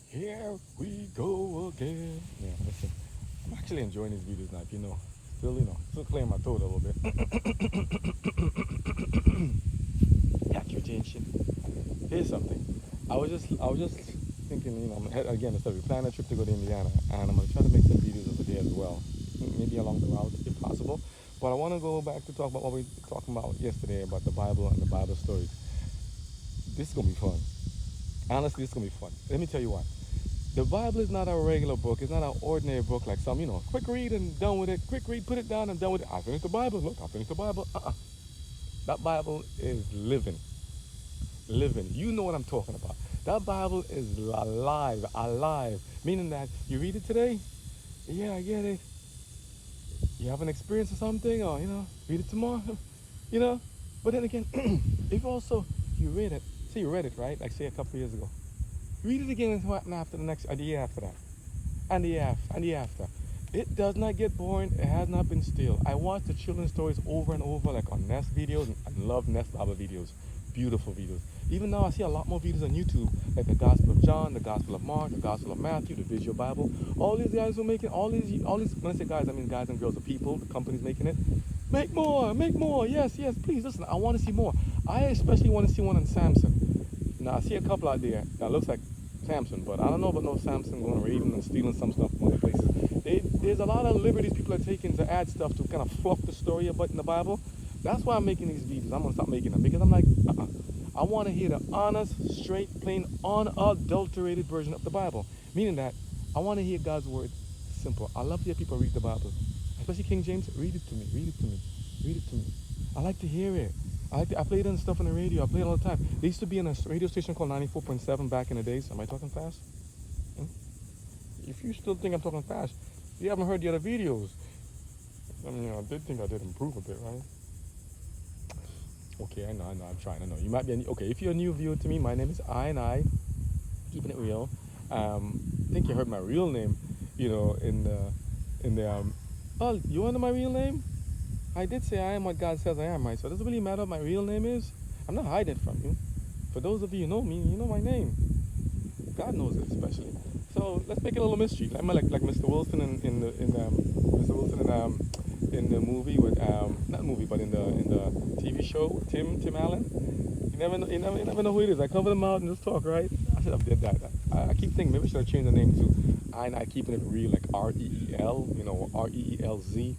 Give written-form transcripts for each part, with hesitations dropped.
Here we go again. Yeah, listen. I'm actually enjoying these videos now, if you know. Still clearing my throat a little bit. Accusation. Here's something. I was just thinking, again, instead of planning a trip to go to Indiana, and I'm gonna try to make some videos over there as well, maybe along the route if possible. But I want to go back to talk about what we were talking about yesterday about the Bible and the Bible stories. This is gonna be fun. Honestly, this is gonna be fun. Let me tell you why. The Bible is not a regular book. It's not an ordinary book like some, quick read and done with it. Quick read, put it down and done with it. I finished the Bible. Look, I finished the Bible. That Bible is living. Living. You know what I'm talking about. That Bible is alive. Alive. Meaning that you read it today. Yeah, I get it. You have an experience or something, or, read it tomorrow. you know. But then again, if also you read it, say you read it, right? Like say a couple years ago. Read it again and what happened after the year after that. And the year after. It does not get boring. It has not been still. I watch the children's stories over and over, like on Nest videos, and I love Nest Bible videos. Beautiful videos. Even now, I see a lot more videos on YouTube, like the Gospel of John, the Gospel of Mark, the Gospel of Matthew, the Visual Bible. All these guys who are making all these. When I say guys, I mean guys and girls, the people, the companies making it. Make more. Yes, please listen. I want to see more. I especially want to see one on Samson. Now I see a couple out there that looks like Samson, but I don't know about no Samson going raiding and stealing some stuff from other places. There's a lot of liberties people are taking to add stuff to kind of fluff the story about in the Bible. That's why I'm making these videos. I'm gonna stop making them because I'm like, I want to hear the honest, straight, plain, unadulterated version of the Bible. Meaning that I want to hear God's word simple. I love to hear people read the Bible, especially King James. Read it to me. Read it to me. Read it to me. I like to hear it. I played on stuff on the radio. I play it all the time. They used to be on a radio station called 94.7 back in the days. Am I talking fast? If you still think I'm talking fast, you haven't heard the other videos. I mean, I did think I did improve a bit, right? Okay, I know, I'm trying, I know. You might be, okay, if you're a new viewer to me, my name is I, keeping it real. I think you heard my real name, oh, you want to know my real name? I did say I am what God says I am, right? So it doesn't really matter what my real name is. I'm not hiding it from you. For those of you who know me, you know my name. God knows it, especially. So let's make it a little mystery. Like Mr. Wilson in the movie with not movie but in the TV show with Tim Allen. You never know who it is. I cover them out and just talk, right? I should have did that. I keep thinking maybe I should have changed the name to I keeping it real, like REEL, REELZ.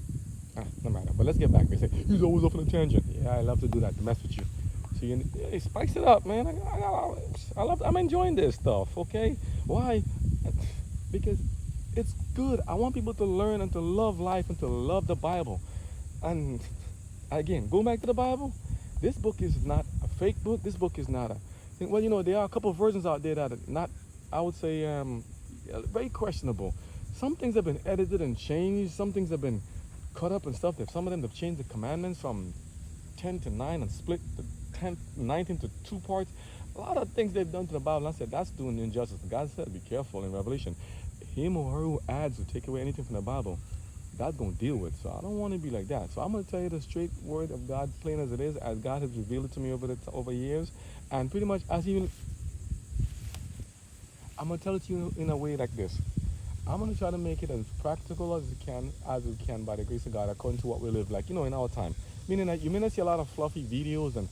No matter. But let's get back. They say he's always off on a tangent. Yeah, I love to do that to mess with you. So you spice it up, man. I'm enjoying this stuff. Okay, why? Because it's good. I want people to learn and to love life and to love the Bible. And again, going back to the Bible, this book is not a fake book. This book is not well, there are a couple of versions out there that are not, I would say, very questionable. Some things have been edited and changed. Some things have been cut up and stuff. Some of them have changed the commandments from 10 to 9 and split the 9th into 2 parts. A lot of things they've done to the Bible. I said that's doing injustice. God said be careful in Revelation. Him or her who adds or take away anything from the Bible, God's going to deal with. So I don't want to be like that. So I'm going to tell you the straight word of God, plain as it is, as God has revealed it to me over years. And pretty much I'm going to tell it to you in a way like this. I'm going to try to make it as practical as we can by the grace of God, according to what we live, like, in our time. Meaning that you may not see a lot of fluffy videos and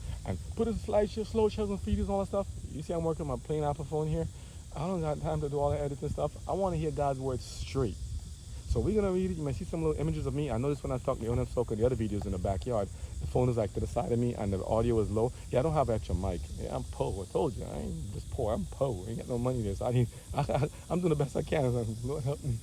put a slideshow, slow shows and videos and all that stuff. You see I'm working on my plain Apple phone here. I don't have time to do all the editing stuff. I want to hear God's word straight. So we're going to read it. You may see some little images of me. I noticed when I was talking to the other videos in the backyard, the phone is like to the side of me and the audio is low. Yeah, I don't have an extra mic. Yeah, I'm poor. I told you. I ain't just poor. I'm poor. I ain't got no money there. So I'm doing the best I can. Lord help me.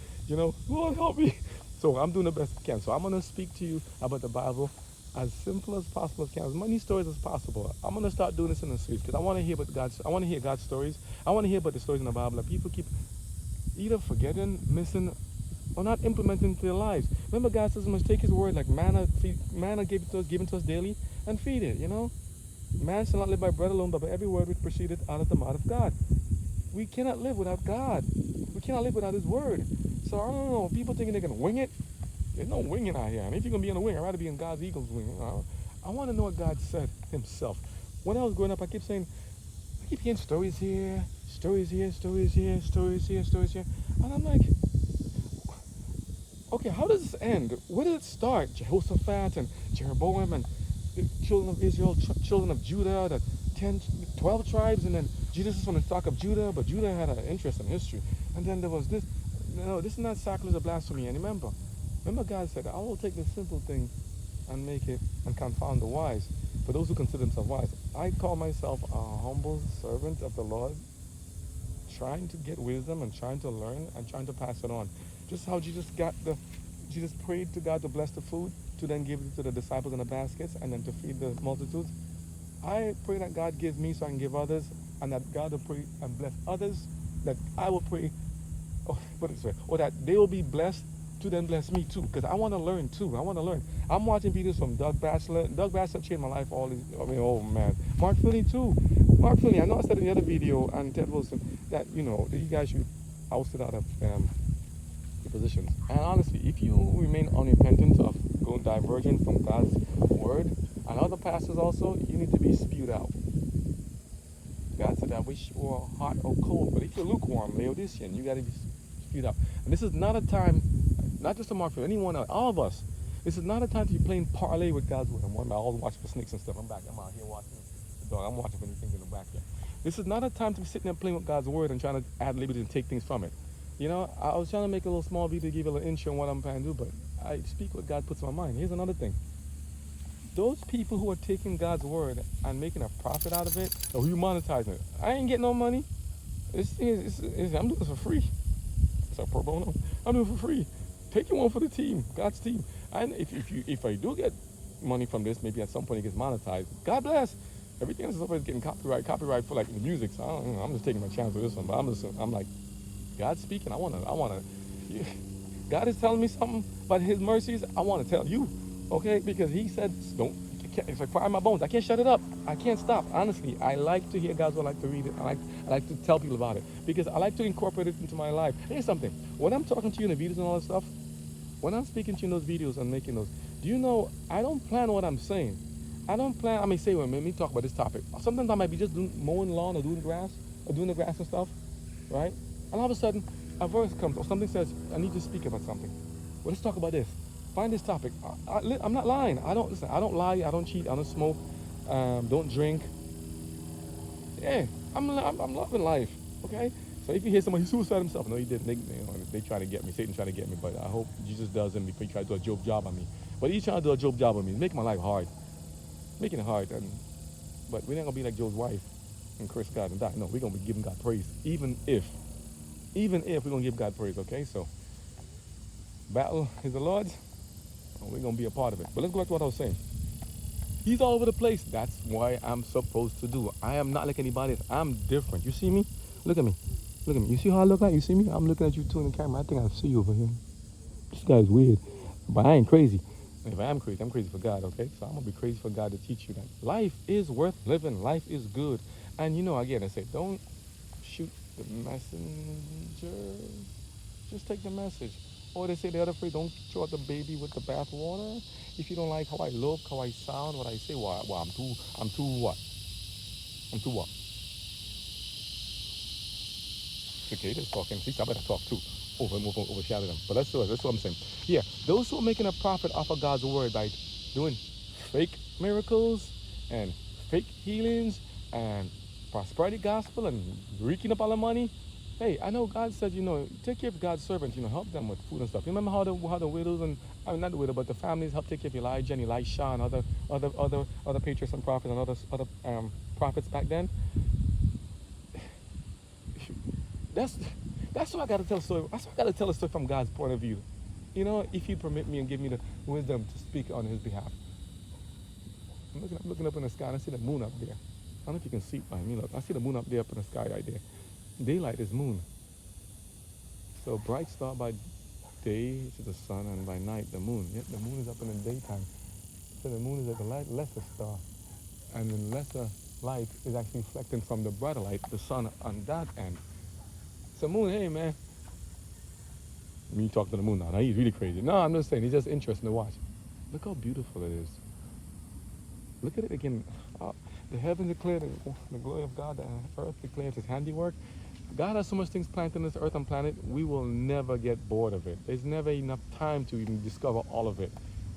Lord help me. So I'm doing the best I can. So I'm going to speak to you about the Bible as simple as possible as can, as many stories as possible. I'm going to start doing this in the streets because I want to hear God's stories. I want to hear about the stories in the Bible that people keep either forgetting, missing, or not implementing into their lives. Remember, God says we must take his word like manna given to us daily, and feed it, Man shall not live by bread alone, but by every word which proceedeth out of the mouth of God. We cannot live without God. We cannot live without his word. So I don't know, people thinking they can wing it. There's no winging out here. And if you're going to be in a wing, I'd rather be in God's eagle's wing. I want to know what God said himself. When I was growing up, I keep hearing stories here, stories here, stories here, stories here, stories here. And I'm like, okay, how does this end? Where did it start? Jehoshaphat and Jeroboam and the children of Israel, children of Judah, the 10, 12 tribes, and then Jesus is from the stock of Judah, but Judah had an interest in history. And then there was this. No, this is not sacrilege or blasphemy. And remember God said, I will take the simple thing and make it and confound the wise. For those who consider themselves wise, I call myself a humble servant of the Lord, trying to get wisdom and trying to learn and trying to pass it on. Just how Jesus prayed to God to bless the food, to then give it to the disciples in the baskets, and then to feed the multitudes. I pray that God gives me so I can give others, and that God will pray and bless others, that I will pray, put it this way, or that they will be blessed to then bless me too, because I want to learn too. I want to learn. I'm watching videos from Doug Batchelor. Doug Batchelor changed my life all these, oh man. Mark Finney too. Mark Finney, I know I said in the other video, and Ted Wilson, that, that you guys should be ousted out of your positions. And honestly, if you remain unrepentant of going divergent from God's word, and other pastors also, you need to be spewed out. God said, I wish you were hot or cold, but if you're lukewarm, Laodicean, you got to be spewed out. And this is not a time, not just a mark for anyone else, all of us. This is not a time to be playing parlay with God's word. I'm always watching for snakes and stuff. I'm out here watching the dog. I'm watching for anything in the back here. This is not a time to be sitting there playing with God's word and trying to add liberty and take things from it. I was trying to make a little small video to give you a little intro on what I'm trying to do, but I speak what God puts in my mind. Here's another thing. Those people who are taking God's word and making a profit out of it, or who monetizing it, I ain't getting no money. I'm doing this for free. It's a pro bono. I'm doing it for free. Take your one for the team, God's team. And if I do get money from this, maybe at some point it gets monetized. God bless. Everything else is getting copyright for like the music. So I'm just taking my chance with this one. But I'm like, God's speaking. I wanna. God is telling me something about His mercies. I want to tell you, okay? Because He said, it's like fire in my bones. I can't shut it up. I can't stop. Honestly, I like to hear God's word. I like to read it. I like to tell people about it because I like to incorporate it into my life. Here's something. When I'm talking to you in the videos and all that stuff, when I'm speaking to you in those videos and making those, do you know I don't plan what I'm saying. I may say, well, let me talk about this topic. Sometimes I might be just mowing lawn or doing the grass and stuff, right? And all of a sudden, a verse comes or something says, I need to speak about something. Well, let's talk about this. Find this topic. I'm not lying. I don't lie. I don't cheat. I don't smoke. Don't drink. Yeah, I'm loving life. Okay. So if you hear somebody suicide himself, no, he didn't. They try to get me. Satan try to get me, but I hope Jesus doesn't before he try to do a Job job on me. But he's trying to do a Job job on me. Make my life hard. Making it hard. But we're not gonna be like Job's wife and curse God and die. No, we're gonna be giving God praise, even if we're gonna give God praise. Okay, so battle is the Lord's. We're going to be a part of it. But let's go back to what I was saying. He's all over the place. That's why I'm supposed to do. I am not like anybody else. I'm different. You see me? Look at me. Look at me. You see how I look like? You see me? I'm looking at you too in the camera. I think I see you over here. This guy's weird. But I ain't crazy. If I am crazy, I'm crazy for God, okay? So I'm going to be crazy for God to teach you that life is worth living. Life is good. And again, I say, don't shoot the messenger. Just take the message. Or they say the other phrase, don't throw out the baby with the bathwater. If you don't like how I look, how I sound, what I say, well, I'm too what? I'm too what? Okay, they're talking. See, I better talk too. Overshadow them. But that's what I'm saying. Yeah, those who are making a profit off of God's word by doing fake miracles and fake healings and prosperity gospel and reeking up all the money. Hey, I know God said, take care of God's servants, help them with food and stuff. You remember how the widows and not the widow, but the families helped take care of Elijah and Elisha and other patriarchs and prophets and other prophets back then. That's why I got to tell a story. That's why I got to tell a story from God's point of view. If you permit me and give me the wisdom to speak on His behalf. I'm looking up in the sky and I see the moon up there. I don't know if you can see it behind me. Look, I see the moon up there up in the sky right there. Daylight is moon. So bright star by day is the sun, and by night the moon. Yet the moon is up in the daytime. So the moon is like a lesser star. And the lesser light is actually reflecting from the brighter light, the sun on that end. So moon, hey man. Me talk to the moon now. Now he's really crazy. No, I'm just saying, he's just interesting to watch. Look how beautiful it is. Look at it again. The heavens declare the glory of God, the earth declares His handiwork. God has so much things planted on this earth and planet, we will never get bored of it. There's never enough time to even discover all of it.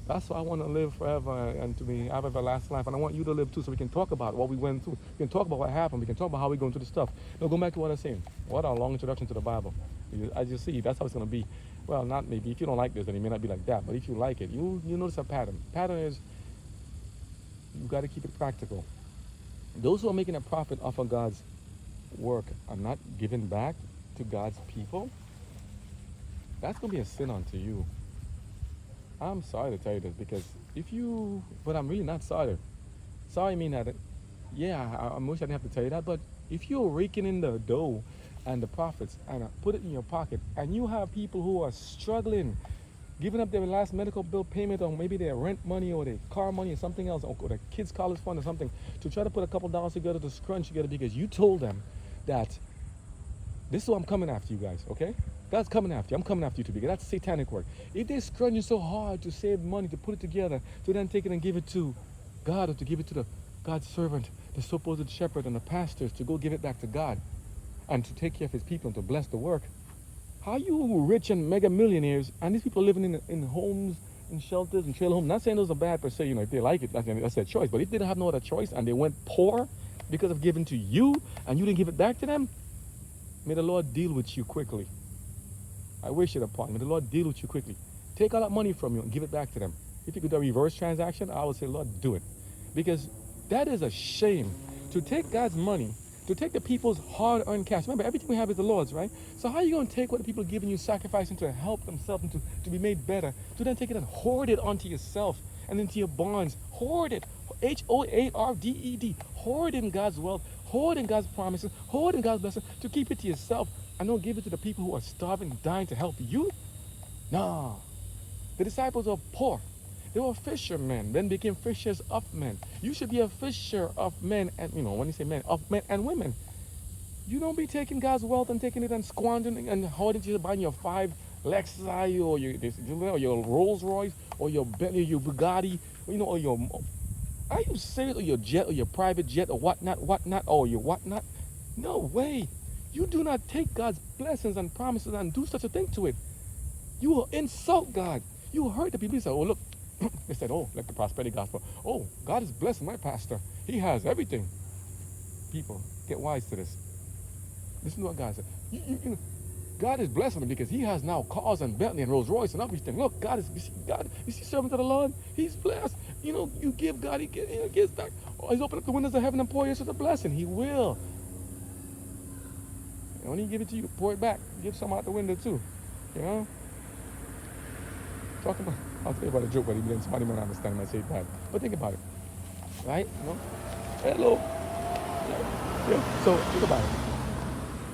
That's why I want to live forever and to be have everlasting life. And I want you to live too, so we can talk about what we went through. We can talk about what happened. We can talk about how we go into the stuff. Now, go back to what I was saying. What a long introduction to the Bible. As you see, that's how it's going to be. Well, not maybe. If you don't like this, then it may not be like that. But if you like it, you notice a pattern. Pattern is you got to keep it practical. Those who are making a profit off of God's work are not giving back to God's people. That's going to be a sin unto you. I'm sorry to tell you this because but I'm really not sorry. Sorry, I mean that, yeah, I wish I didn't have to tell you that, but if you're raking in the dough and the profits and put it in your pocket and you have people who are struggling, giving up their last medical bill payment or maybe their rent money or their car money or something else or their kids' college fund or something to try to put a couple dollars together to scrunch together because you told them that this is what I'm coming after you guys, okay? God's coming after you. I'm coming after you too because that's satanic work. If they're scrunching so hard to save money, to put it together, to then take it and give it to God or to give it to the God's servant, the supposed shepherd and the pastors to go give it back to God and to take care of his people and to bless the work. How are you rich and mega millionaires and these people are living in homes, in shelters, and trailer homes? Not saying those are bad per se, if they like it, that's their choice. But if they didn't have no other choice and they went poor because of giving to you and you didn't give it back to them, may the Lord deal with you quickly. I wish it upon. May the Lord deal with you quickly. Take all that money from you and give it back to them. If you could do a reverse transaction, I would say, Lord, do it. Because that is a shame to take God's money, to take the people's hard-earned cash. Remember, everything we have is the Lord's, right? So how are you going to take what the people are giving you, sacrificing to help themselves and to be made better, to then take it and hoard it onto yourself and into your barns? Hoard it. Hoarded. Hoard in God's wealth. Hoard in God's promises. Hoard in God's blessing to keep it to yourself. And don't give it to the people who are starving, dying to help you. No. The disciples are poor. They were fishermen, then became fishers of men. You should be a fisher of men, and when you say men, of men and women. You don't be taking God's wealth and taking it and squandering and hoarding it, buying your 5 Lexus or your Rolls Royce or your Bentley, your Bugatti, or your. Are you serious? Or your jet or your private jet or whatnot, or your whatnot? No way. You do not take God's blessings and promises and do such a thing to it. You will insult God. You will hurt the people. You say, oh, look. They said, oh, like the prosperity gospel. Oh, God is blessing my pastor. He has everything. People, get wise to this. Listen to what God said. God is blessing him because he has now cars and Bentley and Rolls Royce and everything. Look, you see servant of the Lord? He's blessed. You give God, he gives back. Oh, he's opened up the windows of heaven and pour you such a blessing. He will. And when he give it to you, pour it back. Give some out the window too. I'll tell you about a joke, but somebody might not understand when I say it bad. But think about it. Right? Hello. Yeah. So think about it.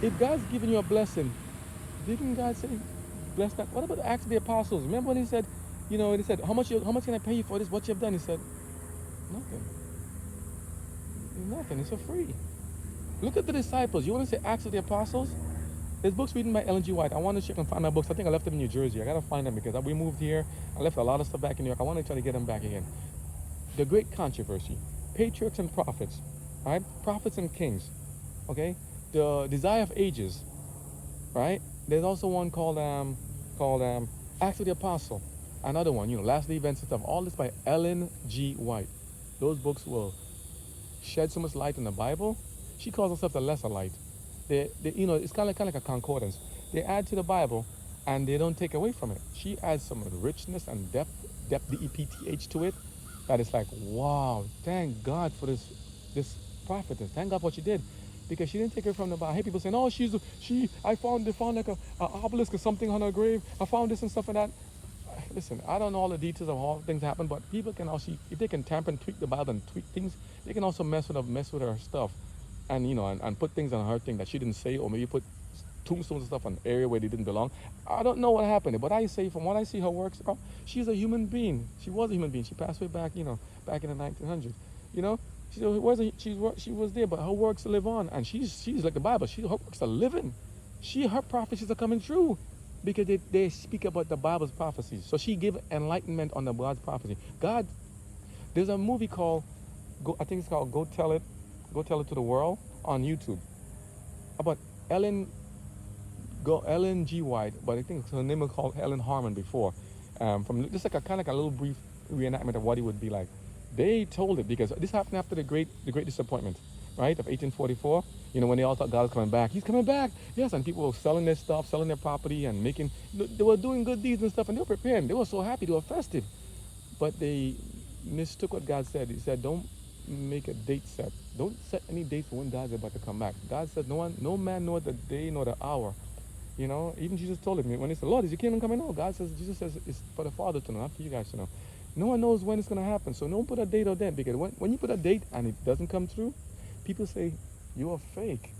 If God's giving you a blessing, didn't God say, bless that? What about the Acts of the Apostles? Remember when he said, he said, how much can I pay you for this? What you have done? He said, nothing. Nothing. It's for free. Look at the disciples. You want to say Acts of the Apostles? There's books written by Ellen G. White. I want to check and find my books. I think I left them in New Jersey. I got to find them because we moved here. I left a lot of stuff back in New York. I want to try to get them back again. The Great Controversy. Patriarchs and Prophets. Right? Prophets and Kings. Okay? The Desire of Ages. Right? There's also one called Acts of the Apostle. Another one, Last Day Events and stuff. All this by Ellen G. White. Those books will shed so much light on the Bible. She calls herself the lesser light. It's kind of like a concordance. They add to the Bible, and they don't take away from it. She adds some richness and depth, D-E-P-T-H to it. That is like, wow, thank God for this prophetess. Thank God for what she did, because she didn't take it from the Bible. I hear people saying, oh, they found like a obelisk or something on her grave. I found this and stuff like that. Listen, I don't know all the details of how things happen, but people can also, if they can tamper and tweak the Bible and tweak things, they can also mess with her stuff. And and put things on her thing that she didn't say, or maybe put tombstones and stuff on an area where they didn't belong. I don't know what happened, but I say from what I see her works, she's a human being. She was a human being. She passed away back in the 1900s. She was there, but her works live on, and she's like the Bible. Her works are living. Her prophecies are coming true because they speak about the Bible's prophecies. So she gave enlightenment on the God's prophecy. God, there's a movie called I think it's called Go Tell It to the World on YouTube about Ellen Ellen G. White, but I think her name was called Ellen Harmon before. From just like a kind of like a little brief reenactment of what it would be like. They told it because this happened after the Great Disappointment, right, of 1844. When they all thought God was coming back. He's coming back. Yes, and people were selling their stuff, selling their property, and making. They were doing good deeds and stuff, and they were preparing. They were so happy. They were festive, but they mistook what God said. He said, "Don't make a date set. Don't set any date for when God's about to come back." God said, no man knoweth the day nor the hour. Even Jesus told him when he said, "Lord, is your kingdom coming?" No, Jesus says it's for the Father to know, not for you guys to know. No one knows when it's going to happen, so don't put a date or that, because when you put a date and it doesn't come through, people say, "You're fake.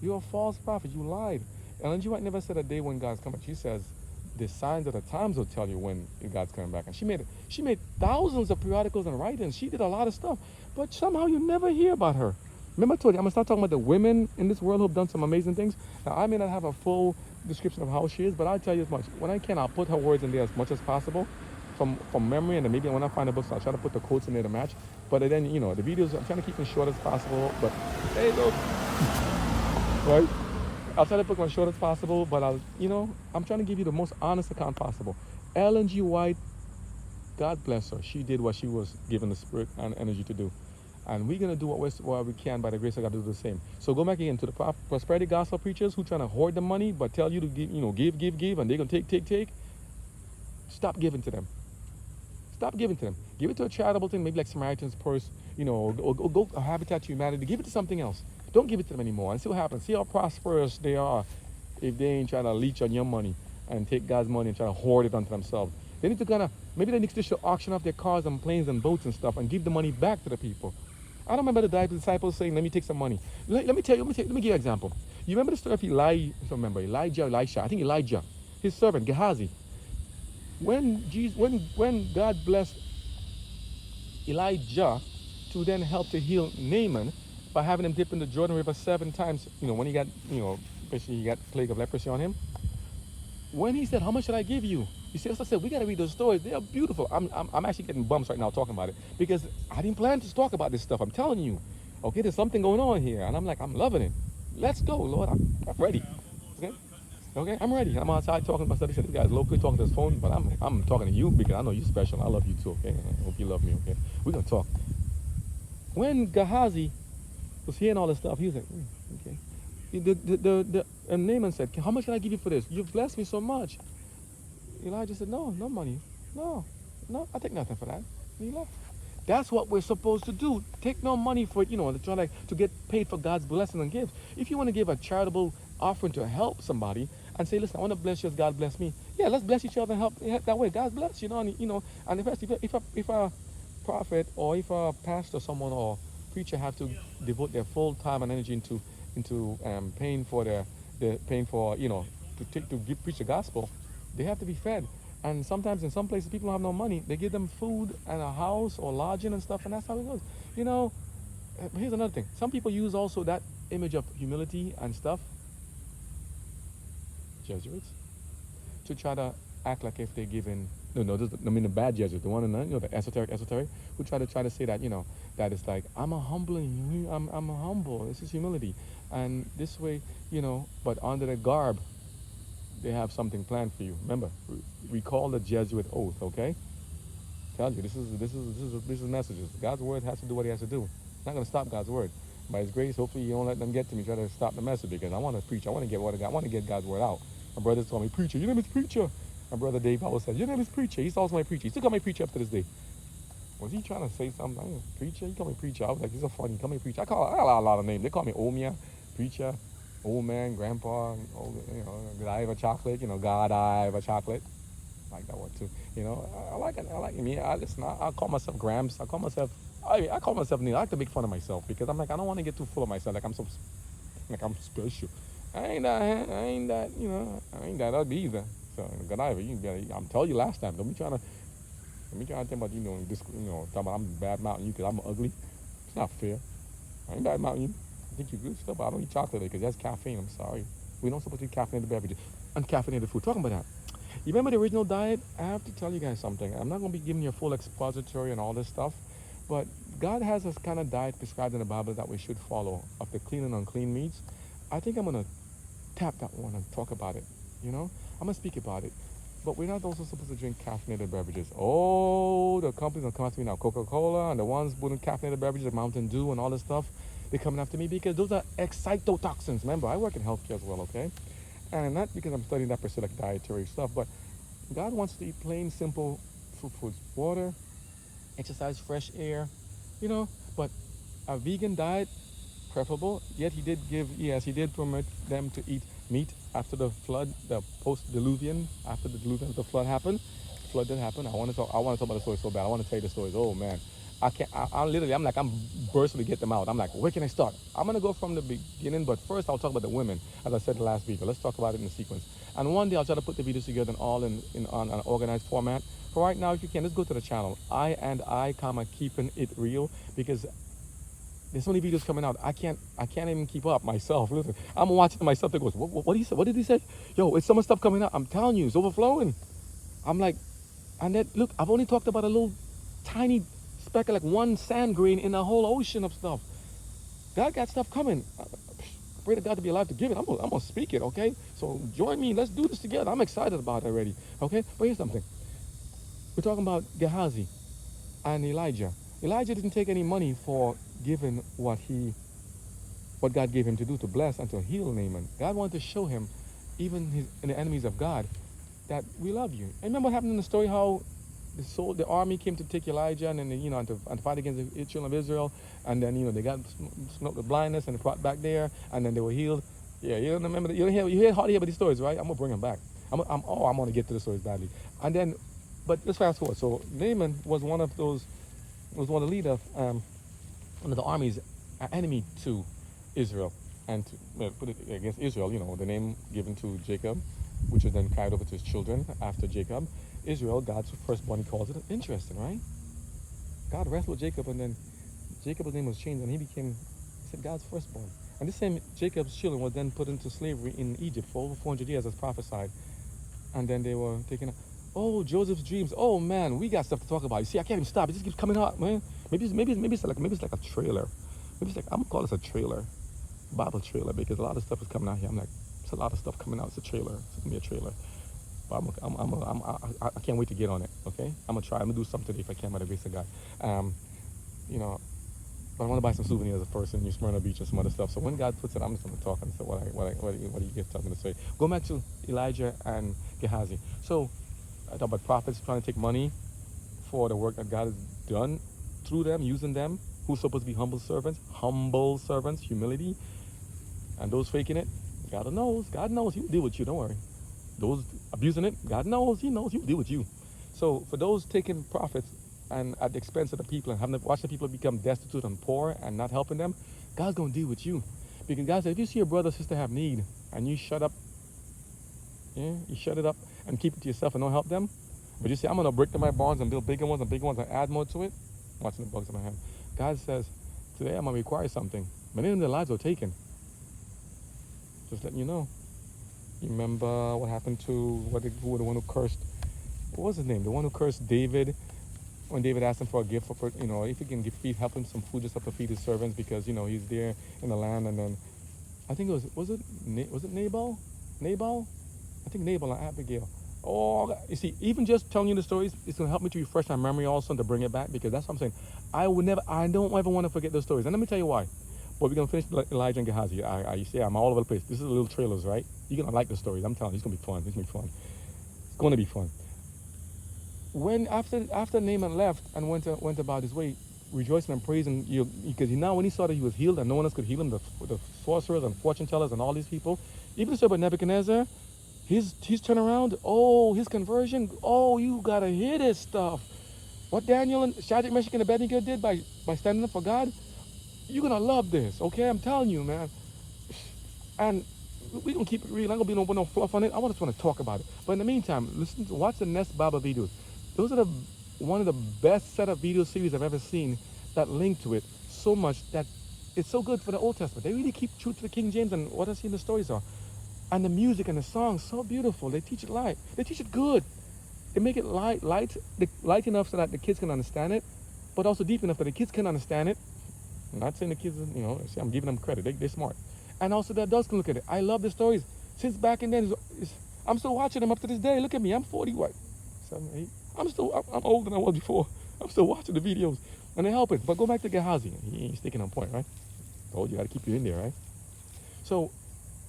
You're a false prophet. You lied." Ellen G. White never said a day when God's coming. She says, "The signs of the times will tell you when God's coming back." And she made thousands of periodicals and writings. She did a lot of stuff, but somehow you never hear about her. Remember I told you, I'm going to start talking about the women in this world who have done some amazing things. Now, I may not have a full description of how she is, but I'll tell you as much. When I can, I'll put her words in there as much as possible from memory, and then maybe when I find the books, I'll try to put the quotes in there to match. But then, the videos, I'm trying to keep them short as possible. But, hey, look, right? I'll try to put them as short as possible, but I'm trying to give you the most honest account possible. Ellen G. White, God bless her. She did what she was given the spirit and energy to do. And we're going to do what we can by the grace of God to do the same. So go back again to the prosperity gospel preachers who trying to hoard the money but tell you to give, and they're going to take. Stop giving to them. Stop giving to them. Give it to a charitable thing, maybe like Samaritan's Purse, or go a Habitat to Humanity. Give it to something else. Don't give it to them anymore and see what happens. See how prosperous they are if they ain't trying to leech on your money and take God's money and try to hoard it onto themselves. They need to maybe they need to auction off their cars and planes and boats and stuff and give the money back to the people. I don't remember the disciples saying, "Let me take some money." Let me give you an example. You remember the story of Elijah, I think Elijah, his servant, Gehazi. When God blessed Elijah to then help to heal Naaman by having him dip in the Jordan River 7 times, when he got, especially he got plague of leprosy on him. When he said, "How much should I give you?" You see, as I said, we got to read those stories. They are beautiful. I'm actually getting bumps right now talking about it because I didn't plan to talk about this stuff. I'm telling you. Okay, there's something going on here. And I'm loving it. Let's go, Lord. I'm ready. Okay, I'm ready. I'm outside talking to my study. This guy's locally talking to his phone, but I'm talking to you because I know you're special. I love you too, okay? I hope you love me, okay? We're going to talk. When Gehazi was hearing all this stuff, he was like, okay. And Naaman said, "How much can I give you for this? You've blessed me so much." Elijah said, "No money. No, I take nothing for that." And he left. That's what we're supposed to do. Take no money for it, to get paid for God's blessing and gifts. If you want to give a charitable offering to help somebody and say, "Listen, I want to bless you as God bless me." Yeah, let's bless each other and help that way. God bless, and if a prophet or if a pastor, someone or preacher have to devote their full time and energy into paying for to preach the gospel, they have to be fed. And sometimes in some places people don't have no money. They give them food and a house or lodging and stuff, and that's how it goes. Here's another thing. Some people use also that image of humility and stuff, Jesuits, to try to act like if they're giving. The bad Jesuits, the one in the esoteric, who try to say that that it's like I'm a humble. This is humility, and this way, but under the garb, they have something planned for you. Remember, recall the Jesuit oath. Okay, tell you this is messages. God's word has to do what He has to do. It's not going to stop God's word. By His grace, hopefully you don't let them get to me, try to stop the message, because I want to preach. I want to get word of God. I want to get God's word out. My brothers told me, "Preacher, your name is preacher." My brother Dave always said, "Your name is preacher." He's also my preacher. He still call me preacher up to this day. Was he trying to say something? Preacher? He called me preacher. I was like, "He's a funny. Call me preacher." I got a lot of names. They call me old man, preacher, old man, grandpa, I have a chocolate. God, I have a chocolate. I like that one too. I like it. I like me. I call myself Grams. I call myself Neil. I like to make fun of myself because I'm like, I don't want to get too full of myself. Like I'm special. I ain't that ugly either. So Godiva, I'm telling you last time. Don't be trying to think about talking about I'm bad mouthing you because I'm ugly. It's not fair. I ain't bad mouthing you. I think you're good stuff, but I don't eat chocolate because that's caffeine. I'm sorry. We don't supposed to eat caffeinated beverages, uncaffeinated food. Talking about that. You remember the original diet? I have to tell you guys something. I'm not going to be giving you a full expository and all this stuff, but God has this kind of diet prescribed in the Bible that we should follow of the clean and unclean meats. I think I'm going to tap that one and talk about it. You know, I'm gonna speak about it. But we're not also supposed to drink caffeinated beverages. Oh, the companies are coming after me now. Coca-Cola and the ones putting caffeinated beverages, like Mountain Dew and all this stuff, they're coming after me because those are excitotoxins. Remember, I work in healthcare as well, okay? And not because I'm studying that per se like dietary stuff, but God wants to eat plain, simple food foods. Water, exercise, fresh air, you know. But a vegan diet, preferable. Yet he did give, yes, he did permit them to eat meat after the flood, the post-diluvian, after the diluvian, the flood happened. Flood did happen. I want to talk about the story so bad. I want to tell you the stories. Oh man, I can't. I literally, I'm bursting to get them out. I'm like, where can I start? I'm gonna go from the beginning, but first I'll talk about the women, as I said in the last video. Let's talk about it in the sequence. And one day I'll try to put the videos together on an organized format. For right now, if you can, let's go to the channel. I, keeping it real, because there's so many videos coming out. I can't even keep up myself. Listen, I'm watching myself that goes, what did he say? What did he say? Yo, it's so much stuff coming out. I'm telling you, it's overflowing. I'm like, and then look, I've only talked about a little tiny speck of like one sand grain in a whole ocean of stuff. God got stuff coming. I pray to God to be alive to give it. I'm gonna speak it, okay? So join me. Let's do this together. I'm excited about it already, okay? But here's something. We're talking about Gehazi and Elijah. Elijah didn't take any money for giving what God gave him to do, to bless and to heal Naaman. God wanted to show him, even the enemies of God, that we love you. And remember what happened in the story, how the army came to take Elijah and then, and to fight against the children of Israel, and then they got smoked with blindness and they brought back there, and then they were healed. Yeah, you don't remember? You hardly hear about these stories, right? I'm gonna bring them back. I'm gonna get to the stories badly, and then, but let's fast forward. So Naaman was one of the leader, one of the armies, enemy to Israel, and to put it against Israel, the name given to Jacob, which was then carried over to his children after Jacob. Israel, God's firstborn, he calls it. Interesting, right? God wrestled with Jacob, and then Jacob's name was changed, and he said God's firstborn. And this same Jacob's children were then put into slavery in Egypt for over 400 years, as prophesied. And then they were taken up. Oh, Joseph's dreams. Oh man, we got stuff to talk about. You see, I can't even stop. It just keeps coming out, man. Maybe it's like a trailer. Maybe it's like, I'm gonna call this a trailer, Bible trailer, because a lot of stuff is coming out here. I'm like, it's a lot of stuff coming out. It's a trailer. It's gonna be a trailer. But I can't wait to get on it. Okay, I'm gonna try. I'm gonna do something today if I can, by the grace of God. But I want to buy some souvenirs first in New Smyrna Beach and some other stuff. So when God puts it, I'm just gonna talk and say what he gives me to say. Go back to Elijah and Gehazi. So I talk about prophets trying to take money for the work that God has done through them, using them. Who's supposed to be humble servants, humility. And those faking it, God knows, he'll deal with you, don't worry. Those abusing it, God knows, he knows, he'll deal with you. So for those taking profits and at the expense of the people and having to watch the people become destitute and poor and not helping them, God's going to deal with you. Because God said, if you see your brother or sister have need and you shut up, you shut it up and keep it to yourself and don't help them, but you say, I'm going to break down my bonds and build bigger ones and add more to it. I'm watching the bugs in my hand. God says, today I'm going to require something. Many of their lives were taken. Just letting you know. You remember what happened to who the one who cursed? What was his name? The one who cursed David, when David asked him for a gift for if he can help him some food just up to feed his servants, because he's there in the land. And then I think was it Nabal? I think Nabal and Abigail. Oh, you see, even just telling you the stories, it's gonna help me to refresh my memory also and to bring it back, because that's what I'm saying. I don't ever want to forget those stories. And let me tell you why. But we're going to finish Elijah and Gehazi. You see, I'm all over the place. This is a little trailers, right? You're going to like the stories. I'm telling you, it's going to be fun. It's going to be fun. When after Naaman left and went about his way, rejoicing and praising, because now when he saw that he was healed and no one else could heal him, the sorcerers and fortune tellers and all these people, even the story about Nebuchadnezzar, his turnaround, his conversion, you got to hear this stuff. What Daniel and Shadrach, Meshach, and Abednego did by standing up for God, you're going to love this, okay? I'm telling you, man. And we're going to keep it real. I'm going to be no fluff on it. I just want to talk about it. But in the meantime, watch the next Bible videos. Those are one of the best set of video series I've ever seen that link to it so much that it's so good for the Old Testament. They really keep true to the King James and what I see in the stories are. And the music and the songs, so beautiful. They teach it light. They teach it good. They make it light enough so that the kids can understand it, but also deep enough that the kids can understand it. I'm not saying the kids, see, I'm giving them credit. They're smart. And also the adults can look at it. I love the stories. Since back in then, I'm still watching them up to this day. Look at me. I'm 40, what? 7, 8. I'm older than I was before. I'm still watching the videos. And they help it. But go back to Gehazi. He ain't sticking on point, right? Told you, got to keep you in there, right? So,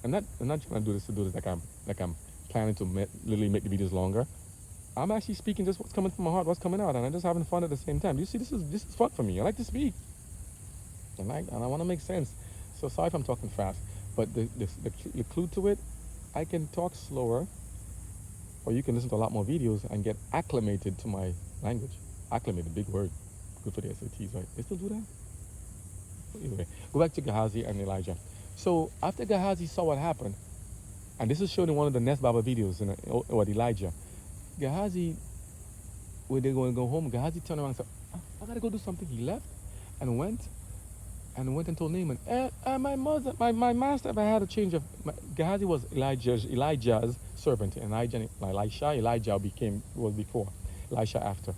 I'm not trying to do this like I'm planning to literally make the videos longer. I'm actually speaking just what's coming from my heart, what's coming out, and I'm just having fun at the same time. You see, this is fun for me. I like to speak, and I want to make sense. So sorry if I'm talking fast, but the clue to it, I can talk slower, or you can listen to a lot more videos and get acclimated to my language. Acclimated, big word, good for the SATs, right? They still do that? Anyway, go back to Gehazi and Elijah. So after Gehazi saw what happened, and this is shown in one of the Nest Baba videos, with Elijah. Gehazi, when they going to go home, Gehazi turned around and said, I got to go do something. He left and went and told Naaman, my master, if I had a change of, Gehazi was Elijah's servant, and Elijah was before, Elisha after.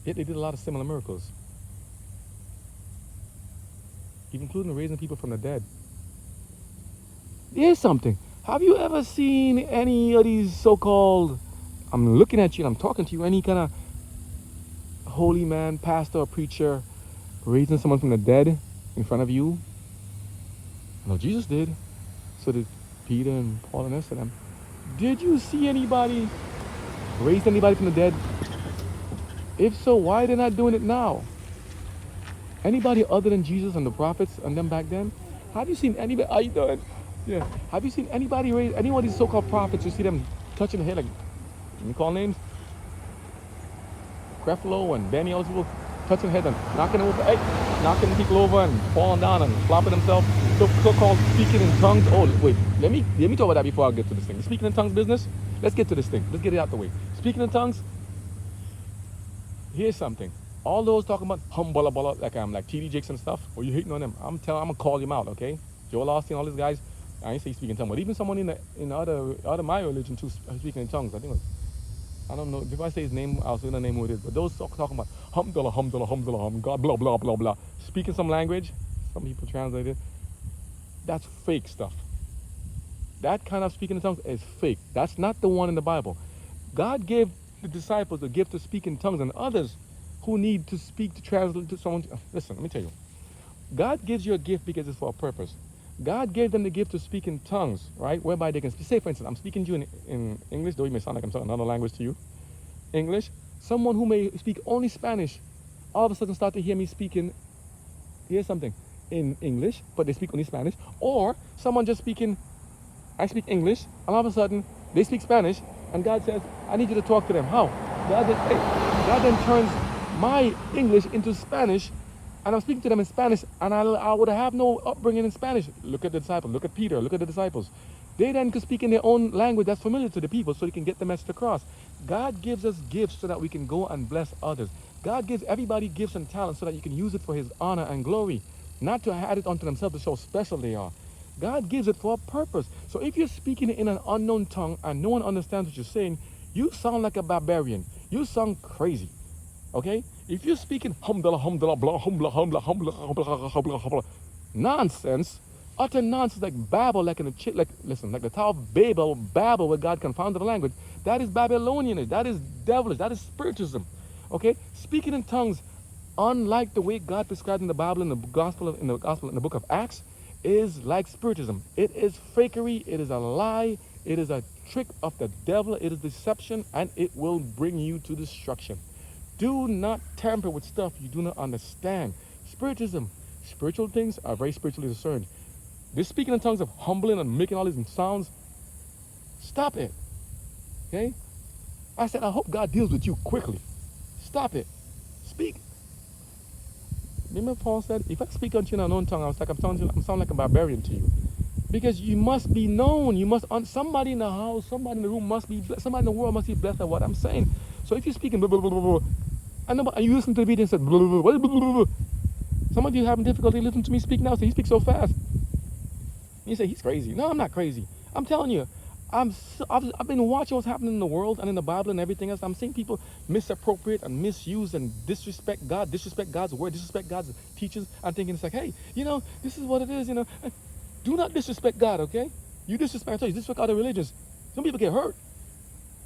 Yet they did a lot of similar miracles, even including raising people from the dead. Here's something. Have you ever seen any of these so-called, I'm looking at you and I'm talking to you, any kind of holy man, pastor, or preacher raising someone from the dead in front of you? No, Jesus did. So did Peter and Paul and the rest of them. Did you see anybody raise anybody from the dead? If so, why are they not doing it now? Anybody other than Jesus and the prophets and them back then? Have you seen anybody? How you doing? Yeah. Have you seen anybody raise, any of these so-called prophets? You see them touching the head, like, can you call names? Creflo and Benny, all those people touching the head and knocking people over and falling down and flopping themselves. So-called speaking in tongues. Oh, wait, let me talk about that before I get to this thing. The speaking in tongues business. Let's get to this thing. Let's get it out the way. Speaking in tongues. Here's something. All those talking about like TD Jakes and stuff, or you hating on them, I'm gonna call them out, okay? Joel Austin, all these guys. I ain't say speaking in tongues, but even someone in the other my religion too speaking in tongues. I think it was, I don't know, if I say his name, I'll say the name who it is. But those talking about humdullah, God, blah blah blah blah, speaking some language. Some people translate it. That's fake stuff. That kind of speaking in tongues is fake. That's not the one in the Bible. God gave the disciples the gift to speak in tongues, and others who need to speak to translate to someone. Listen, let me tell you. God gives you a gift because it's for a purpose. God gave them the gift to speak in tongues, right? Whereby they can speak. Say, for instance, I'm speaking to you in English, though it may sound like I'm talking another language to you. English. Someone who may speak only Spanish, all of a sudden start to hear me speaking, here's something, in English, but they speak only Spanish. Or someone just speaking, I speak English, and all of a sudden they speak Spanish, and God says, I need you to talk to them. How? God then turns my English into Spanish, and I'm speaking to them in Spanish, and I would have no upbringing in Spanish. Look at the disciples. Look at Peter. Look at the disciples. They then could speak in their own language that's familiar to the people so they can get the message across. God gives us gifts so that we can go and bless others. God gives everybody gifts and talents so that you can use it for his honor and glory, not to add it onto themselves to show how special they are. God gives it for a purpose. So if you're speaking in an unknown tongue and no one understands what you're saying, you sound like a barbarian. You sound crazy. Okay? If you're speaking nonsense, utter nonsense like babble, like like the Tower of Babel where God confounded the language, that is Babylonian, that is devilish, that is spiritism. Okay? Speaking in tongues, unlike the way God prescribed in the Bible, in the book of Acts, is like spiritism. It is fakery, it is a lie, it is a trick of the devil, it is deception, and it will bring you to destruction. Do not tamper with stuff you do not understand. Spiritism, spiritual things are very spiritually discerned. This speaking in tongues of humbling and making all these sounds, stop it. Okay? I said, I hope God deals with you quickly. Stop it. Speak. Remember Paul said, if I speak unto you in an unknown tongue, I'm sounding like a barbarian to you. Because you must be known. Somebody in the house, somebody in the room must be blessed. Somebody in the world must be blessed at what I'm saying. So if you're speaking blah, blah, blah, blah, blah, and you listen to the video and said blah, blah, blah, blah, blah, blah. Some of you having difficulty listening to me speak now, so he speaks so fast. You say, he's crazy. No, I'm not crazy. I'm telling you, I've been watching what's happening in the world and in the Bible and everything else. I'm seeing people misappropriate and misuse and disrespect God, disrespect God's word, disrespect God's teachings. I'm thinking it's like, hey, this is what it is, Do not disrespect God, okay? You disrespect, you disrespect other religions. Some people get hurt.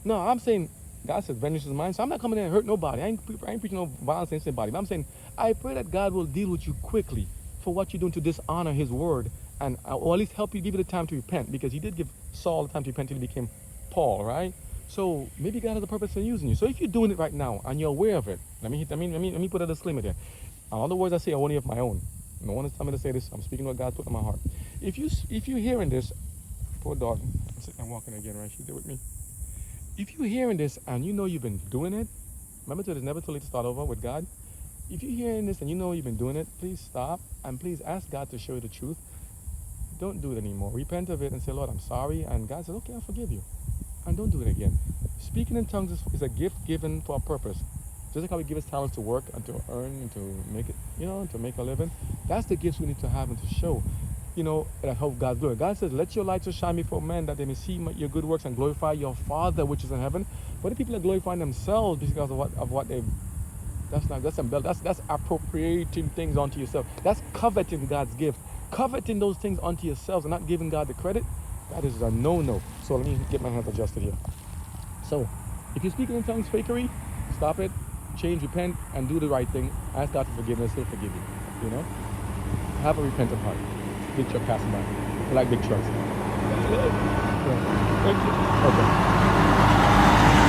No, I'm saying God says vengeance is mine, so I'm not coming in and hurt nobody. I ain't preaching no violence against anybody. But I'm saying I pray that God will deal with you quickly for what you're doing to dishonor His word, and or at least help you, give you the time to repent, because He did give Saul the time to repent until he became Paul, right? So maybe God has a purpose in using you. So if you're doing it right now and you're aware of it, let me put a disclaimer there. All the words I say are only of my own. No one is telling me to say this. I'm speaking what God put in my heart. If you're hearing this, poor dog, I'm walking again, right? She's there with me. If you're hearing this and you know you've been doing it, remember it's never too late to start over with God. If you're hearing this and you know you've been doing it, please stop and please ask God to show you the truth. Don't do it anymore. Repent of it and say, Lord, I'm sorry. And God says, okay, I'll forgive you. And don't do it again. Speaking in tongues is a gift given for a purpose. Just like how we give His talents to work and to earn and to make it, to make a living. That's the gifts we need to have and to show. And hope God's glory. God says, let your light so shine before men that they may see your good works and glorify your Father which is in heaven. But the people are glorifying themselves because of what they've. That's appropriating things onto yourself. That's coveting God's gift. Coveting those things onto yourselves and not giving God the credit. That is a no-no. So let me get my hands adjusted here. So, if you're speaking in tongues fakery, stop it, change, repent, and do the right thing. Ask God for forgiveness, He'll forgive you. Have a repentant heart. Big truck passing by. I like big trucks. Thank you. Okay.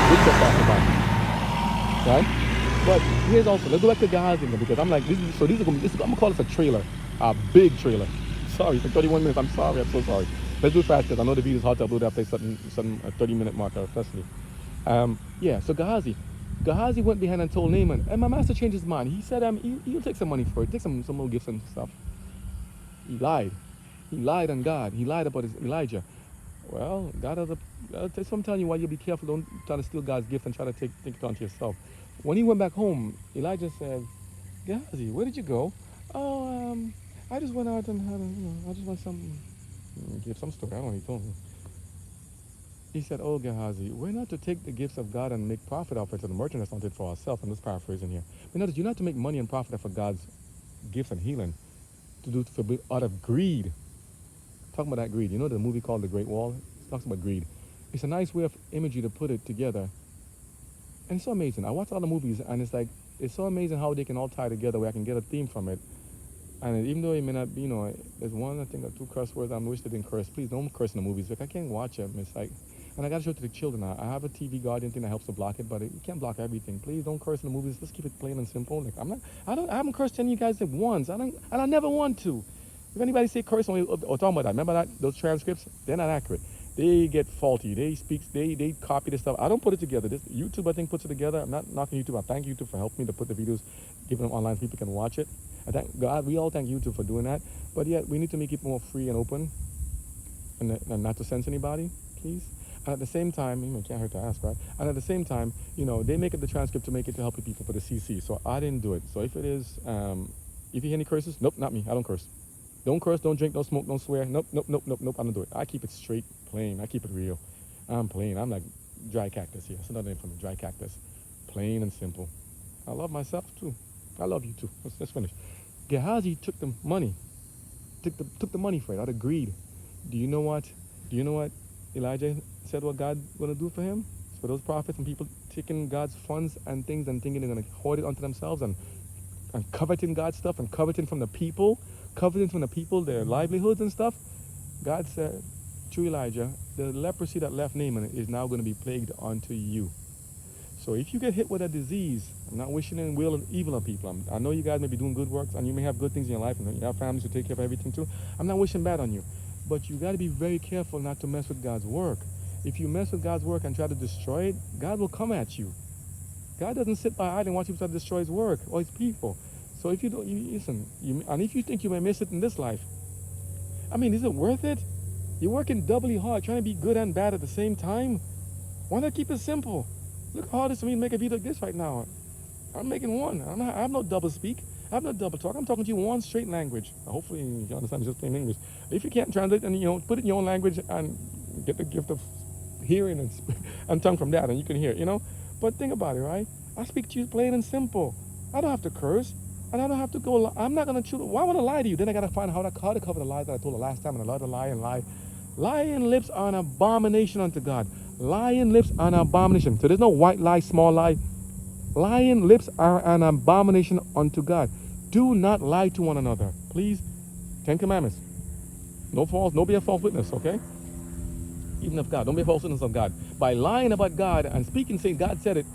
Big truck passing by. Right? But here's also, let's go back to Gehazis, because I'm like, these are going to be, I'm going to call this a trailer. A big trailer. Sorry, for 31 minutes. I'm sorry. I'm so sorry. Let's do it fast, because I know the video is hard to upload after a certain 30-minute marker, especially. So Gehazi went behind and told Naaman, and my master changed his mind. He said, he'll take some money for it, take some little gifts and stuff. He lied. He lied on God. He lied about Elijah. Well, God has I'm telling you why you'll be careful. Don't try to steal God's gift and try to take it onto yourself. When he went back home, Elijah said, Gehazi, where did you go? Oh, I just went out and had I just went some, give some story. I don't know what he told me. He said, oh, Gehazi, we're not to take the gifts of God and make profit off it to the merchant. That's not it for ourselves. I'm just paraphrasing here. You're not to make money and profit off of God's gifts and healing. To do out of greed. Talking about that greed. You know the movie called The Great Wall? It talks about greed. It's a nice way of imagery to put it together. And it's so amazing. I watch all the movies and it's so amazing how they can all tie together where I can get a theme from it. And even though it may not be, there's one, I think, or two curse words. I wish they didn't curse. Please don't curse in the movies. Like, I can't watch it. It's like, and I got to show it to the children. I have a TV guardian thing that helps to block it, but you can't block everything. Please don't curse in the movies. Let's keep it plain and simple. Like, I haven't cursed any of you guys once. And I never want to. If anybody say curse or talking about that, remember those transcripts? They're not accurate. They get faulty. They copy the stuff. I don't put it together. YouTube, I think, puts it together. I'm not knocking YouTube. I thank YouTube for helping me to put the videos, giving them online so people can watch it. I thank God. We all thank YouTube for doing that. But yet, we need to make it more free and open, and not to censor anybody, please. And at the same time, it can't hurt to ask, right? And at the same time, they make it the transcript to make it to help people for the CC. So I didn't do it. So if it is, if you hear any curses, nope, not me. I don't curse. Don't curse, don't drink, don't smoke, don't swear. Nope, I don't do it. I keep it straight, plain. I keep it real. I'm plain. I'm like dry cactus here. That's another name for me, dry cactus. Plain and simple. I love myself too. I love you too. Let's finish. Gehazi took the money. Took the money for it out of greed. Do you know what Elijah said what God going to do for him? For those prophets and people taking God's funds and things and thinking they're going to hoard it onto themselves and coveting God's stuff and coveting from the people, their livelihoods and stuff. God said to Elijah, the leprosy that left Naaman is now going to be plagued onto you. So if you get hit with a disease, I'm not wishing evil on people. I know you guys may be doing good works and you may have good things in your life and you have families who take care of everything too. I'm not wishing bad on you. But you got to be very careful not to mess with God's work. If you mess with God's work and try to destroy it, God will come at you. God doesn't sit by idle and watch you try to destroy His work or His people. So if you don't, and if you think you may miss it in this life, is it worth it? You're working doubly hard, trying to be good and bad at the same time. Why not keep it simple? Look how hard it is for me to make a video like this right now. I'm making one. I have no double speak. I have no double talk. I'm talking to you one straight language. Hopefully you understand just plain English. If you can't translate, then put it in your own language and get the gift of hearing and tongue from that, and you can hear it, But think about it, right? I speak to you plain and simple. I don't have to curse. And I don't have to go, I'm not going to choose. Why would I lie to you? Then I got to find how to cover the lies that I told the last time, and I love to lie and lie. Lying lips are an abomination unto God. Lying lips are an abomination. So there's no white lie, small lie. Lying lips are an abomination unto God. Do not lie to one another. Please, 10 Commandments. No be a false witness, okay? Even of God. Don't be a false witness of God. By lying about God and speaking, saying God said it,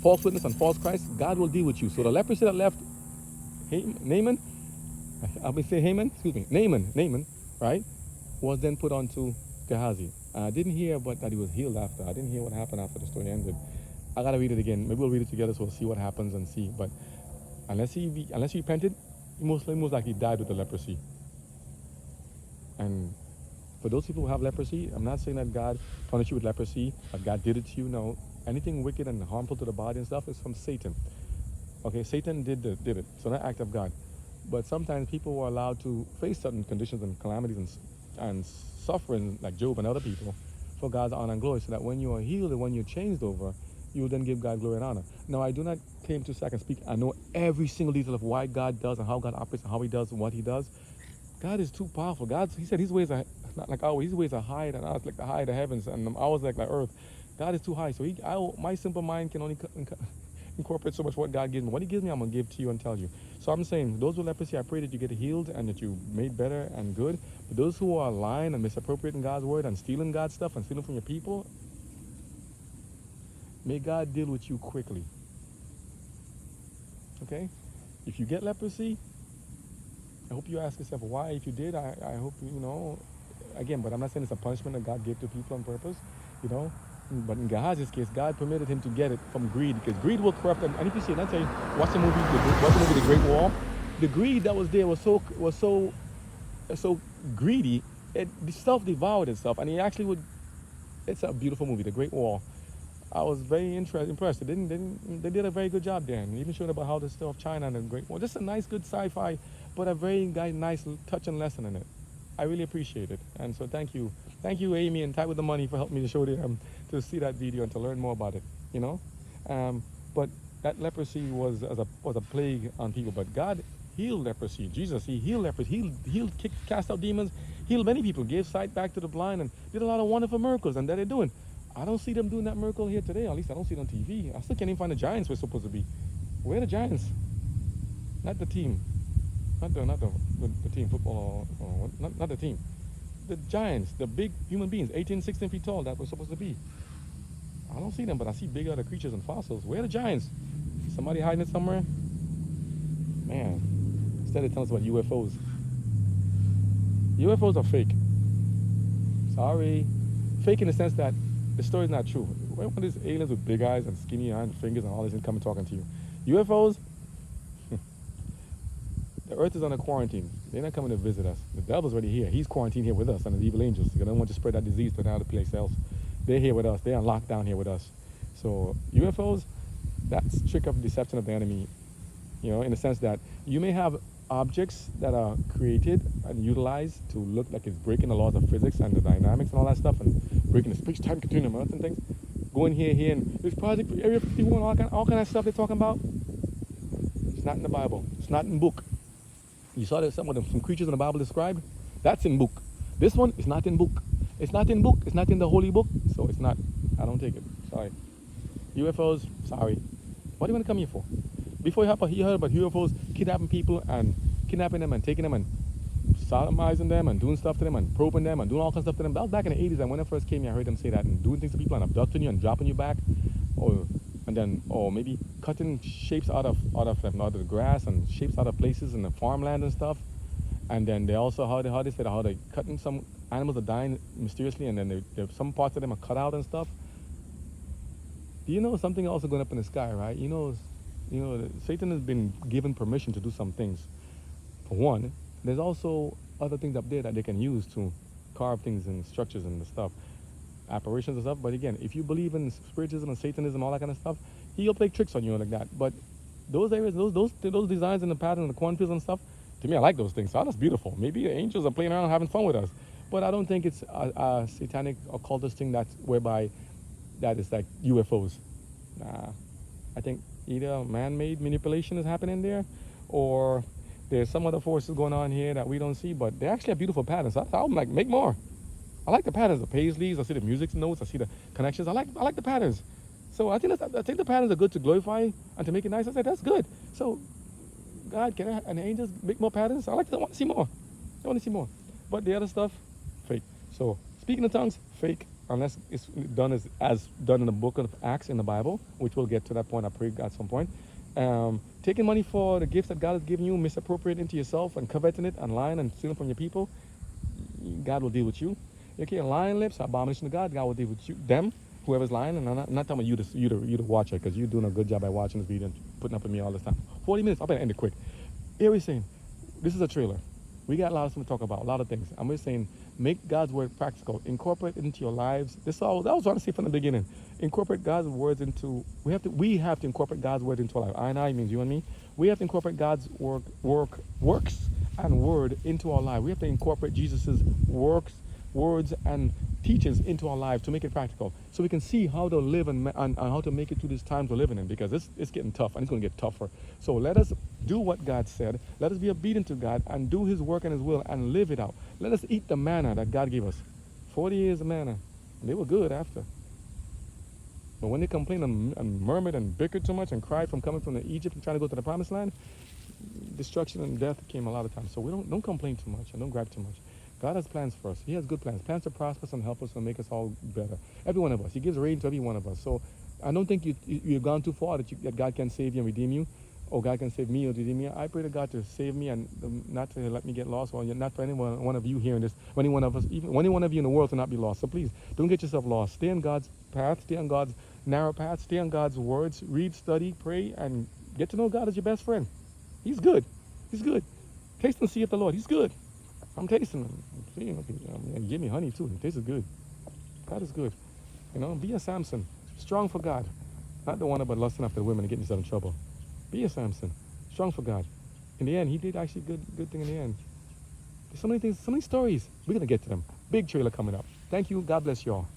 false witness and false Christ, God will deal with you. So the leprosy that left Naaman, I'll be saying Haman, excuse me, Naaman, right, was then put onto Gehazi. I didn't hear but that he was healed after. I didn't hear what happened after the story ended. I gotta read it again. Maybe we'll read it together so we'll see what happens and see. But unless he repented, he most likely died with the leprosy. And for those people who have leprosy, I'm not saying that God punished you with leprosy, but God did it to you. No, anything wicked and harmful to the body and stuff is from Satan. Okay, Satan did it. So not act of God. But sometimes people were allowed to face certain conditions and calamities and suffering, like Job and other people, for God's honor and glory, so that when you are healed and when you're changed over, you will then give God glory and honor. Now, I do not claim to say I can speak. I know every single detail of why God does and how God operates and how he does what he does. God is too powerful. He said his ways are not like ours. His ways are higher than ours, like the high of the heavens, and ours like the earth. God is too high. So my simple mind can only incorporate so much what God gives me. What he gives me, I'm going to give to you and tell you. So I'm saying, those with leprosy, I pray that you get healed and that you made better and good. But those who are lying and misappropriating God's word and stealing God's stuff and stealing from your people, may God deal with you quickly. Okay? If you get leprosy, I hope you ask yourself why. If you did, I hope you know. Again, but I'm not saying it's a punishment that God gave to people on purpose, you know. But in Gehazis' case, God permitted him to get it from greed, because greed will corrupt them. And if you see it, that's watch the movie, The Great Wall. The greed that was there was so greedy, it self-devoured itself, and he actually would. It's a beautiful movie, The Great Wall. I was very impressed. They did a very good job there, and even showed about how the story of China and the Great Wall. Just a nice, good sci-fi, but a very nice touch and lesson in it. I really appreciate it, and so thank you, Amy and Ty with the money for helping me to show to see that video and to learn more about it. You know, but that leprosy was a plague on people, but God healed leprosy. Jesus, he healed leprosy, healed, cast out demons, healed many people, gave sight back to the blind, and did a lot of wonderful miracles. And that they're doing. I don't see them doing that miracle here today. At least I don't see it on TV. I still can't even find the Giants we're supposed to be. Where are the Giants? Not the team. Not the team football or not the team. The Giants, the big human beings, 18, 16 feet tall, that we're supposed to be. I don't see them, but I see big other creatures and fossils. Where are the Giants? Somebody hiding it somewhere? Man, instead of telling us about UFOs. UFOs are fake. Sorry. Fake in the sense that the story's not true. When these aliens with big eyes and skinny hands, fingers and all this and come and talking to you? UFOs, the earth is under quarantine. They're not coming to visit us. The devil's already here. He's quarantined here with us and the evil angels. They don't want to spread that disease to another place else. They're here with us. They're on lockdown here with us. So UFOs, that's trick of deception of the enemy. You know, in the sense that you may have objects that are created and utilized to look like it's breaking the laws of physics and the dynamics and all that stuff, and breaking the space-time continuum and things. Going here, and this project for Area 51, all kind of stuff they're talking about. It's not in the Bible. It's not in book. You saw that some creatures in the Bible described? That's in book. This one is not in book. It's not in book. It's not in the holy book. So it's not. I don't take it. Sorry. UFOs, sorry. What do you want to come here for? Before you heard about UFOs kidnapping people and kidnapping them and taking them and sodomizing them and doing stuff to them and probing them and doing all kinds of stuff to them. That was back in the 80s, and when I first came here, I heard them say that, and doing things to people and abducting you and dropping you back, or maybe cutting shapes out of the grass and shapes out of places in the farmland and stuff. And then they also how they cutting some animals are dying mysteriously, and then some parts of them are cut out and stuff. Do you know something also going up in the sky, right? You know, Satan has been given permission to do some things. For one, there's also other things up there that they can use to carve things and structures and stuff, apparitions and stuff. But again, if you believe in spiritism and Satanism, all that kind of stuff, he'll play tricks on you like that. But those areas, those designs and the pattern and the cornfields and stuff, to me, I like those things. So that's beautiful. Maybe the angels are playing around and having fun with us. But I don't think it's a satanic occultist thing that is like UFOs. Nah, I think either man-made manipulation is happening there, or there's some other forces going on here that we don't see, but they actually have beautiful patterns. So I'm like, make more. I like the patterns, the paisleys. I see the music notes. I see the connections. I like the patterns. So I think the patterns are good to glorify and to make it nice. I said that's good. So God, can I, and the angels make more patterns? I want to see more. I want to see more. But the other stuff, fake. So speaking in tongues, fake, unless it's done as done in the book of Acts in the Bible, which we'll get to that point, I pray, at some point. Taking money for the gifts that God has given you, misappropriating into yourself and coveting it and lying and stealing from your people, God will deal with you. Okay, lying lips, abomination to God, God will deal with you. Them, whoever's lying, and I'm not talking about you, the watcher, because you're doing a good job by watching this video and putting up with me all this time. 40 minutes, I better end it quick. Here we're saying, this is a trailer. We got a lot of stuff to talk about, a lot of things. I'm just saying, make God's word practical. Incorporate it into your lives. That was what I say from the beginning. Incorporate God's words into, we have to incorporate God's word into our life. I means you and me. We have to incorporate God's works and word into our life. We have to incorporate Jesus's works, words, and teachings into our life to make it practical, so we can see how to live and how to make it through these times we're living in, because it's getting tough and it's going to get tougher. So let us do what God said. Let us be obedient to God and do his work and his will and live it out. Let us eat the manna that God gave us. 40 years of manna. They were good after. But when they complained and murmured and bickered too much and cried from coming from Egypt and trying to go to the promised land, destruction and death came a lot of times. So we don't complain too much and don't gripe too much. God has plans for us. He has good plans. Plans to prosper us and help us and make us all better. Every one of us. He gives rain to every one of us. So I don't think you've gone too far that God can save you and redeem you, or God can save me or redeem me. I pray to God to save me and not to let me get lost, or not for any one of you hearing this, or any one of us, even any one of you in the world to not be lost. So please, don't get yourself lost. Stay on God's path. Stay on God's narrow path. Stay on God's words. Read, study, pray, and get to know God as your best friend. He's good. He's good. Taste and see of the Lord. He's good. I'm tasting him. Give me honey too. It tastes good. God is good. Be a Samson. Strong for God. Not the one about lusting after women and getting yourself in trouble. Be a Samson. Strong for God. In the end, he did actually good thing in the end. There's so many things, so many stories. We're going to get to them. Big trailer coming up. Thank you. God bless you all.